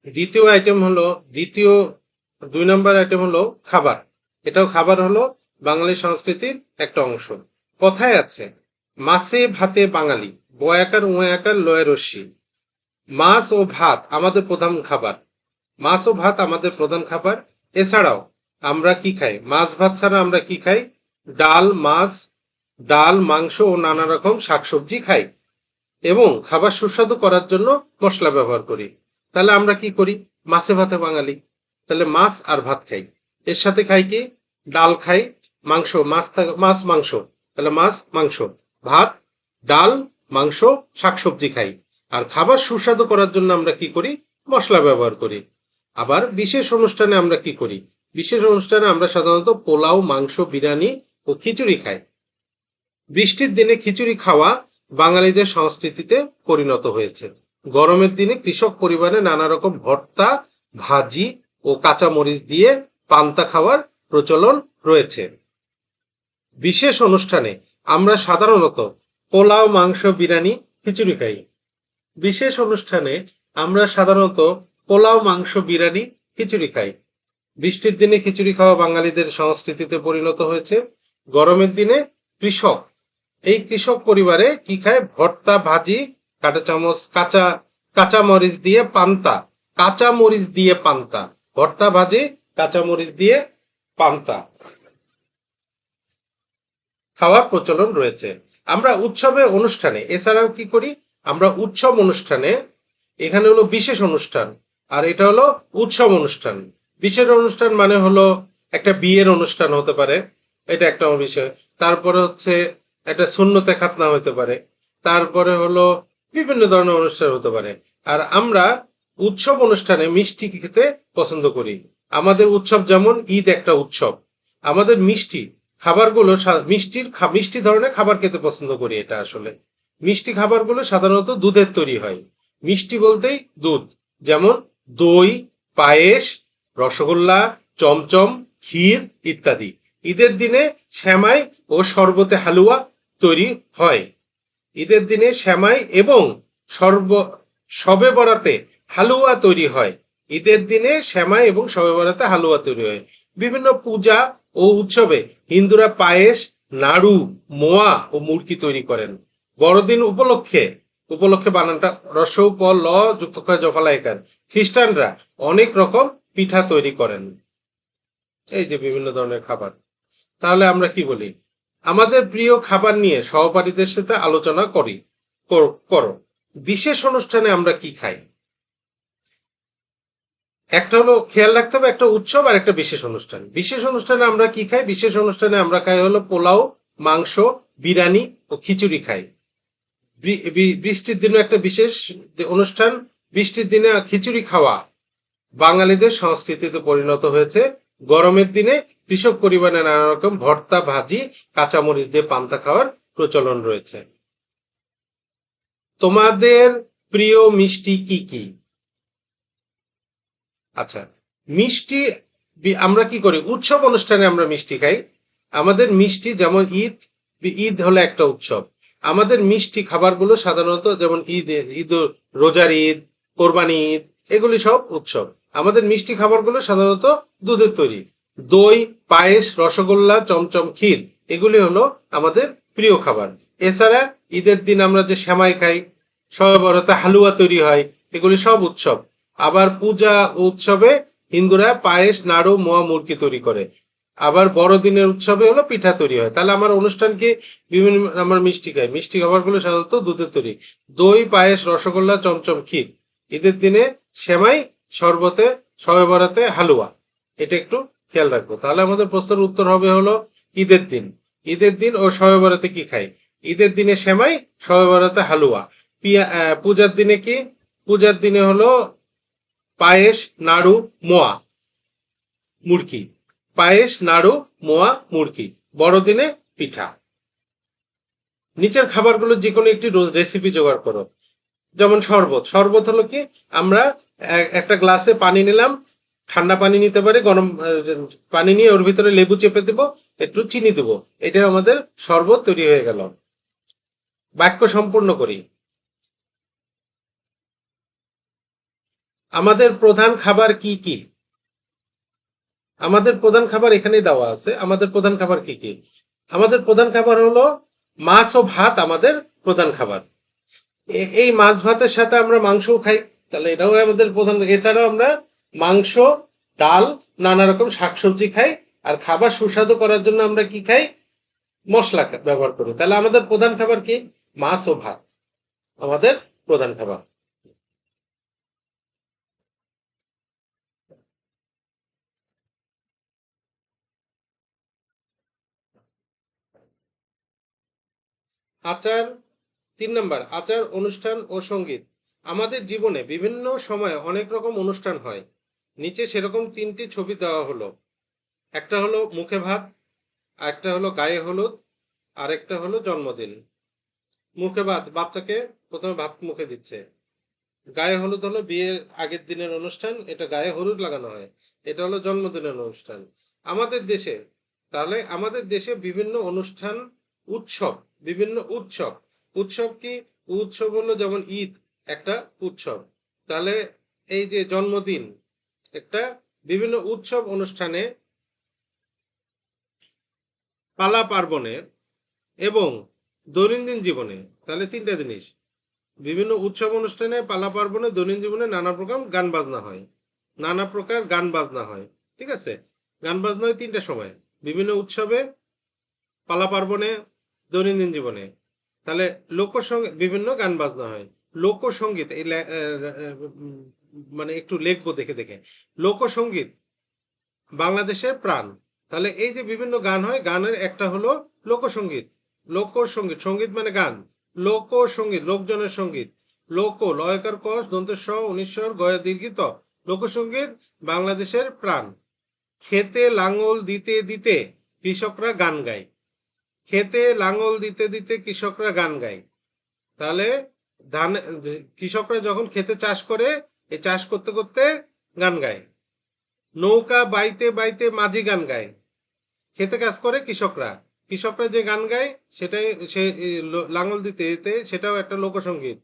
দ্বিতীয় আইটেম হলো দ্বিতীয় 2 নম্বর আইটেম হলো খাবার। এটাও খাবার হলো বাঙালি সংস্কৃতির একটা অংশ। কথায় আছে, মাছে ভাতে বাঙালি, বয়াকার উয়াকার লয় রশ্মি। মাছ ও ভাত আমাদের প্রধান খাবার। মাছ ও ভাত আমাদের প্রধান খাবার। এছাড়াও আমরা কি খাই? মাছ ভাত ছাড়া আমরা কি খাই? ডাল, মাছ, ডাল, মাংস ও নানা রকম শাকসবজি খাই এবং খাবার সুস্বাদু করার জন্য মশলা ব্যবহার করি। তাহলে আমরা কি করি? মাছে ভাতে বাঙালি, তাহলে মাছ আর ভাত খাই। এর সাথে খাই কি? ডাল খাই, মাংস, মাছ মাংস, তাহলে মাছ মাংস, ভাত, ডাল, মাংস, শাকসবজি খাই। আর খাবার সুস্বাদু করার জন্য আমরা কি করি? মশলা ব্যবহার করি। আবার বিশেষ অনুষ্ঠানে আমরা কি করি? বিশেষ অনুষ্ঠানে আমরা সাধারণত পোলাও, মাংস, বিরিয়ানি ও খিচুড়ি খাই। বৃষ্টির দিনে খিচুড়ি খাওয়া বাঙালিদের সংস্কৃতিতে পরিণত হয়েছে। গরমের দিনে কৃষক পরিবারে নানা রকম ভর্তা, ভাজি ও কাঁচামরিচ দিয়ে পান্তা খাওয়ার প্রচলন রয়েছে। বিশেষ অনুষ্ঠানে আমরা সাধারণত পোলাও, মাংস, বিরিয়ানি, খিচুড়ি খাই। বিশেষ অনুষ্ঠানে আমরা সাধারণত পোলাও, মাংস, বিরিয়ানি, খিচুড়ি খাই। বৃষ্টির দিনে খিচুড়ি খাওয়া বাঙালিদের সংস্কৃতিতে পরিণত হয়েছে। গরমের দিনে কৃষক এই কৃষক পরিবারে কি খায়? ভর্তা, ভাজি, কাঁটা চামচ, কাঁচা মরিচ দিয়ে পান্তা, কাঁচা মরিচ দিয়ে পান্তা, ভর্তা, ভাজি, কাঁচা মরিচ দিয়ে পান্তা খাওয়ার প্রচলন রয়েছে। আমরা উৎসবে অনুষ্ঠানে এছাড়াও কি করি? আমরা উৎসব অনুষ্ঠানে, এখানে হলো বিশেষ অনুষ্ঠান আর এটা হলো উৎসব অনুষ্ঠান। বিশেষ অনুষ্ঠান মানে হলো একটা বিয়ের অনুষ্ঠান হতে পারে, এটা একটা বিষয়। তারপরে হচ্ছে একটা সুন্নতে খাতনা হতে পারে। তারপরে হলো বিভিন্ন ধরনের অনুষ্ঠান হতে পারে। আর আমরা উৎসব অনুষ্ঠানে মিষ্টি খেতে পছন্দ করি। আমাদের উৎসব যেমন ঈদ একটা উৎসব, আমাদের মিষ্টি খাবারগুলো মিষ্টি ধরনের খাবার খেতে পছন্দ করি। এটা আসলে মিষ্টি খাবারগুলো সাধারণত দুধের তৈরি হয়। মিষ্টি বলতেই দুধ, যেমন দই, পায়েস, রসগোল্লা, চমচম, ক্ষীর ইত্যাদি। ঈদের দিনে সেমাই ও শরবতে হালুয়া তৈরি হয়। ঈদের দিনে সেমাই এবং শবে বরাতে হালুয়া তৈরি হয়। ঈদের দিনে সেমাই এবং শবে বরাতে হালুয়া তৈরি হয়। বিভিন্ন পূজা ও উৎসবে হিন্দুরা পায়েস, নাড়ু, মোয়া ও মুরকি তৈরি করেন। বড়দিন উপলক্ষে বানানটা রসৌ প ল যুক্ত জফালাইকার। খ্রিস্টানরা অনেক রকম পিঠা তৈরি করেন। এই যে বিভিন্ন ধরনের খাবার। তাহলে আমরা কি বলি? আমাদের প্রিয় খাবার নিয়ে সহপাঠীদের সাথে আলোচনা করো। বিশেষ অনুষ্ঠানে আমরা কি খাই? একটা হলো খেয়াল রাখতে হবে, একটা উৎসব আর একটা বিশেষ অনুষ্ঠান। বিশেষ অনুষ্ঠানে আমরা কি খাই? বিশেষ অনুষ্ঠানে আমরা খাই হলো পোলাও, মাংস, বিরিয়ানি ও খিচুড়ি খাই। বৃষ্টির দিনে একটা বিশেষ অনুষ্ঠান, বৃষ্টির দিনে খিচুড়ি খাওয়া বাঙালিদের সংস্কৃতিতে পরিণত হয়েছে। গরমের দিনে কৃষক পরিবারে নানা রকম ভর্তা, ভাজি, কাঁচামরিচ দিয়ে পান্তা খাওয়ার প্রচলন রয়েছে। তোমাদের প্রিয় মিষ্টি কি কি? আচ্ছা, মিষ্টি আমরা কি করি? উৎসব অনুষ্ঠানে আমরা মিষ্টি খাই। আমাদের মিষ্টি যেমন ঈদ হলো একটা উৎসব। আমাদের মিষ্টি খাবারগুলো সাধারণত যেমন ঈদ, রোজার ঈদ, কোরবানি ঈদ, এগুলি সব উৎসব। আমাদের মিষ্টি খাবারগুলো সাধারণত দুধের তৈরি। দই, পায়েস, রসগোল্লা, চমচম, ক্ষীর, এগুলি হলো আমাদের প্রিয় খাবার। এছাড়া ঈদের দিন আমরা যে সেমাই খাই, শবে বরাতে হালুয়া তৈরি হয়, এগুলি সব উৎসব। আবার পূজা ও উৎসবে হিন্দুরা পায়েস, নাড়ু, মোয়া, মুরকি তৈরি করে। আবার বড়দিনের উৎসবে হলো পিঠা তৈরি হয়। তাহলে আমার অনুষ্ঠানকে বিভিন্ন আমার মিষ্টি খাই। মিষ্টি খাবারগুলো সাধারণত দুধের তৈরি। দই, পায়েস, রসগোল্লা, চমচম, ক্ষীর। ঈদের দিনে সেমাই, শরবতে, শবে বরাতে হালুয়া। এটা একটু খেয়াল রাখবো। তাহলে আমাদের প্রশ্নের উত্তর হবে হলো ঈদের দিন। ঈদের দিন ও শবে বরাতে কি খাই? ঈদের দিনে সেমাই, শবে বরাতে হালুয়া। পূজার দিনে কি? পূজার দিনে হলো পায়েস, নাড়ু, মোয়া, মুরকি। পায়েস, নাড়ু, মোয়া, মুরকি। বড়দিনে পিঠা। নিচের খাবারগুলো যে কোনো একটি রেসিপি জোগাড় করো। যেমন শরবত। শরবত হলো কি? আমরা একটা গ্লাসে পানি নিলাম, ঠান্ডা পানি নিতে পারি, গরম পানি নিয়ে ওর ভিতরে লেবু চেপে দেবো, একটু চিনি দেবো, এটা আমাদের শরবত তৈরি হয়ে গেল। বাক্য সম্পূর্ণ করি। আমাদের প্রধান খাবার কি কি? আমাদের প্রধান খাবার এখানেই দেওয়া আছে। আমাদের প্রধান খাবার কি কি? আমাদের প্রধান খাবার হলো মাছ ও ভাত। আমাদের প্রধান খাবার। এই মাছ ভাতের সাথে আমরা মাংসও খাই, তাহলে এটাও আমাদের প্রধান। এছাড়াও আমরা মাংস, ডাল, নানা রকম শাকসবজি খাই। আর খাবার সুস্বাদু করার জন্য আমরা কি খাই? মশলা ব্যবহার করি। তাহলে আমাদের প্রধান খাবার কি? মাছ ও ভাত আমাদের প্রধান খাবার। আচার, 3 নম্বর, আচার, অনুষ্ঠান ও সঙ্গীত। আমাদের জীবনে বিভিন্ন সময়ে অনেক রকম অনুষ্ঠান হয়। নিচে সেরকম 3টি ছবি দেওয়া হলো। একটা হলো মুখে ভাত, একটা হলো গায়ে হলুদ, আর একটা হলো জন্মদিন। মুখে ভাত, বাচ্চাকে প্রথমে ভাত মুখে দিচ্ছে। গায়ে হলুদ হলো বিয়ের আগের দিনের অনুষ্ঠান, এটা গায়ে হলুদ লাগানো হয়। এটা হলো জন্মদিনের অনুষ্ঠান আমাদের দেশে। তাহলে আমাদের দেশে বিভিন্ন অনুষ্ঠান, উৎসব, বিভিন্ন উৎসব। উৎসব কি? উৎসব হলো যেমন ঈদ একটা উৎসব। তাহলে এই যে জন্মদিন একটা, বিভিন্ন উৎসব অনুষ্ঠানে, পালা পার্বণে এবং দৈনন্দিন জীবনে। তাহলে 3টা জিনিস। বিভিন্ন উৎসব অনুষ্ঠানে, পালা পার্বণে, দৈনন্দিন জীবনে নানা প্রকার গান বাজনা হয়। নানা প্রকার গান বাজনা হয়। ঠিক আছে? গান বাজনা হয় 3টা সময়: বিভিন্ন উৎসবে, পালা পার্বণে, দৈনন্দিন জীবনে। তাহলে লোকসঙ্গীত, বিভিন্ন গান বাজনা হয়। লোকসঙ্গীত এই মানে একটু লিখবো দেখে দেখে। লোকসঙ্গীত বাংলাদেশের প্রাণ। তাহলে এই যে বিভিন্ন গান হয়, গানের একটা হলো লোকসঙ্গীত। লোকসঙ্গীত, সঙ্গীত মানে গান। লোকসঙ্গীত, লোকজনের সঙ্গীত। লোক, লয়কার কস, দন্তের স, উনিশ্বর, গয়া দীর্ঘিত। লোকসঙ্গীত বাংলাদেশের প্রাণ। খেতে লাঙল দিতে দিতে কৃষকরা গান গায়। খেতে লাঙল দিতে দিতে কৃষকরা গান গায়। তাহলে ধান, কৃষকরা যখন খেতে চাষ করে, এই চাষ করতে করতে গান গায়। নৌকা বাইতে বাইতে মাঝি গান গায়। খেতে কাজ করে কৃষকরা। কৃষকরা যে গান গায় সেটাই, সে লাঙল দিতে দিতে, সেটাও একটা লোকসঙ্গীত।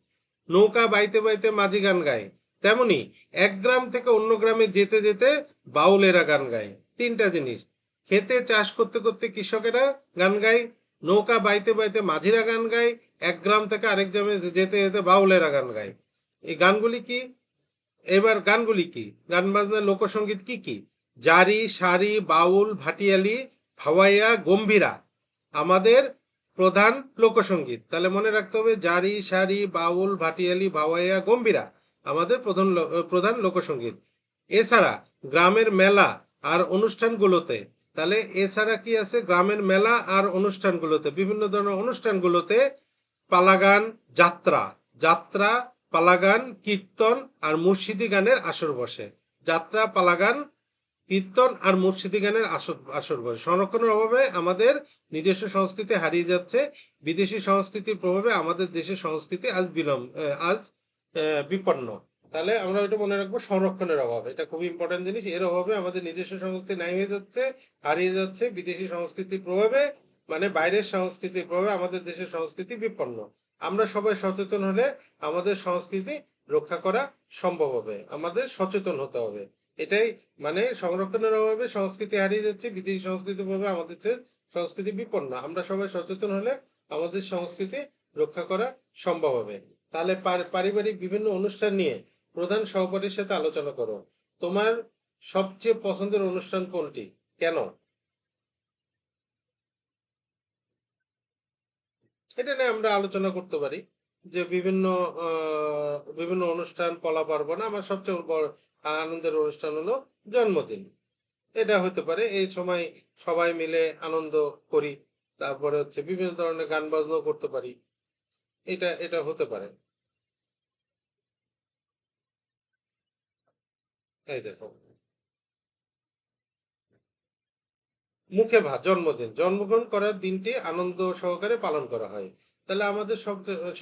নৌকা বাইতে বাইতে মাঝি গান গায়। তেমনি এক গ্রাম থেকে অন্য গ্রামে যেতে যেতে বাউলেরা গান গায়। 3টা জিনিস। খেতে চাষ করতে করতে কৃষকেরা গান গায়, নৌকা বাইতে বাইতে মাঝিরা গান গায়, এক গ্রাম থেকে আরেক গ্রামে যেতে যেতে বাউলেরা গান গায়। এই গানগুলি কি? এবার গানগুলি কি? গান বাজনার লোকসঙ্গীত কি কি? জারি, সারি, বাউল, ভাটিয়ালি, ভাওয়াইয়া, গম্ভীরা আমাদের প্রধান লোকসঙ্গীত। তাহলে মনে রাখতে হবে, জারি, সারি, বাউল, ভাটিয়ালি, ভাওয়াইয়া, গম্ভীরা আমাদের প্রধান লোকসঙ্গীত। এছাড়া গ্রামের মেলা আর অনুষ্ঠানগুলোতে, তাহলে এছাড়া কি আছে? গ্রামের মেলা আর অনুষ্ঠানগুলোতে, বিভিন্ন ধরনের অনুষ্ঠানগুলোতে পালাগান, যাত্রা, যাত্রা, পালাগান, কীর্তন আর মুর্শিদি গানের আসর বসে। যাত্রা, পালাগান, কীর্তন আর মুর্শিদি গানের আসর আসর বসে। সংরক্ষণের অভাবে আমাদের নিজস্ব সংস্কৃতি হারিয়ে যাচ্ছে। বিদেশি সংস্কৃতির প্রভাবে আমাদের দেশের সংস্কৃতি আজ বিপন্ন। তাহলে আমরা এটা মনে রাখবো, সংরক্ষণের অভাব, এটা খুব ইম্পর্টেন্ট জিনিস। এর অভাবে আমাদের নিজস্ব সংস্কৃতি নাই হয়ে যাচ্ছে, হারিয়ে যাচ্ছে বিদেশি সংস্কৃতির প্রভাবে। মানে বাইরের সংস্কৃতির প্রভাবে আমাদের দেশের সংস্কৃতি বিপন্ন। আমরা সবাই সচেতন হলে আমাদের সংস্কৃতি রক্ষা করা সম্ভব হবে। আমাদের সচেতন হতে হবে। এটাই মানে, সংরক্ষণের অভাবে সংস্কৃতি হারিয়ে যাচ্ছে, বিদেশি সংস্কৃতির প্রভাবে আমাদের সংস্কৃতি বিপন্ন। আমরা সবাই সচেতন হলে আমাদের সংস্কৃতি রক্ষা করা সম্ভব হবে। তাহলে পারিবারিক বিভিন্ন অনুষ্ঠান নিয়ে প্রধান সহপাঠীর সাথে আলোচনা করো। তোমার সবচেয়ে পছন্দের অনুষ্ঠান কোনটি, কেন? এটা নিয়ে আমরা আলোচনা করতে পারি যে বিভিন্ন অনুষ্ঠান, পলা পার্বণ। আমার সবচেয়ে বড় আনন্দের অনুষ্ঠান হলো জন্মদিন। এটা হতে পারে, এই সময় সবাই মিলে আনন্দ করি। তারপরে হচ্ছে বিভিন্ন ধরনের গান বাজনাও করতে পারি। এটা এটা হতে পারে। এই দেখো, মুখে ভাত, জন্মদিন, জন্মগ্রহণ করার দিনটি আনন্দ সহকারে পালন করা হয়। তাহলে আমাদের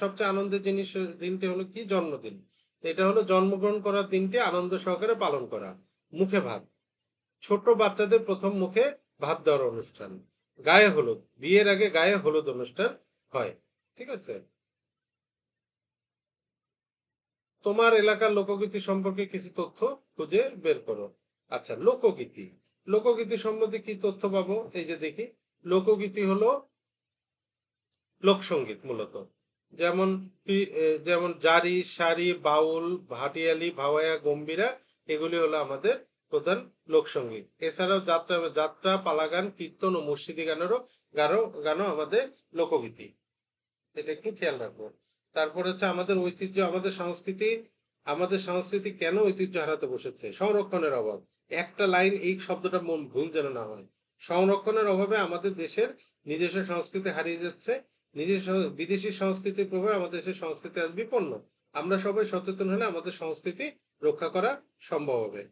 সবচেয়ে আনন্দের জিনিস, দিনটি হলো কি? জন্মদিন। এটা হলো জন্মগ্রহণ করার দিনটি আনন্দ সহকারে পালন করা। মুখে ভাত, ছোট বাচ্চাদের প্রথম মুখে ভাত দেওয়ার অনুষ্ঠান। গায়ে হলুদ, বিয়ের আগে গায়ে হলুদ অনুষ্ঠান হয়। ঠিক আছে? তোমার এলাকার লোকগীতি সম্পর্কে কিছু তথ্য খুঁজে বের করো। আচ্ছা, লোকগীতি। লোকগীতি সম্বন্ধে কি তথ্য পাবো? এই যে দেখি, লোকগীতি হলো লোকসঙ্গীত মূলত। যেমন যেমন জারি, সারি, বাউল, ভাটিয়ালি, ভাওয়াইয়া, গম্ভীরা, এগুলি হলো আমাদের প্রধান লোকসঙ্গীত। এছাড়াও যাত্রা যাত্রা, পালাগান, কীর্তন ও মুর্শিদি গানও আমাদের লোকগীতি। এটা একটু খেয়াল রাখবো। তারপর হচ্ছে আমাদের ঐতিহ্য, আমাদের সংস্কৃতি কেন ঐতিহ্য হারাতে বসেছে? সংরক্ষণের অভাব। একটা লাইন এই শব্দটা মন ভুল যেন না হয়। সংরক্ষণের অভাবে আমাদের দেশের নিজস্ব সংস্কৃতি হারিয়ে যাচ্ছে। নিজস্ব বিদেশি সংস্কৃতির প্রভাবে আমাদের দেশের সংস্কৃতি আজ বিপন্ন। আমরা সবাই সচেতন হলে আমাদের সংস্কৃতি রক্ষা করা সম্ভব হবে।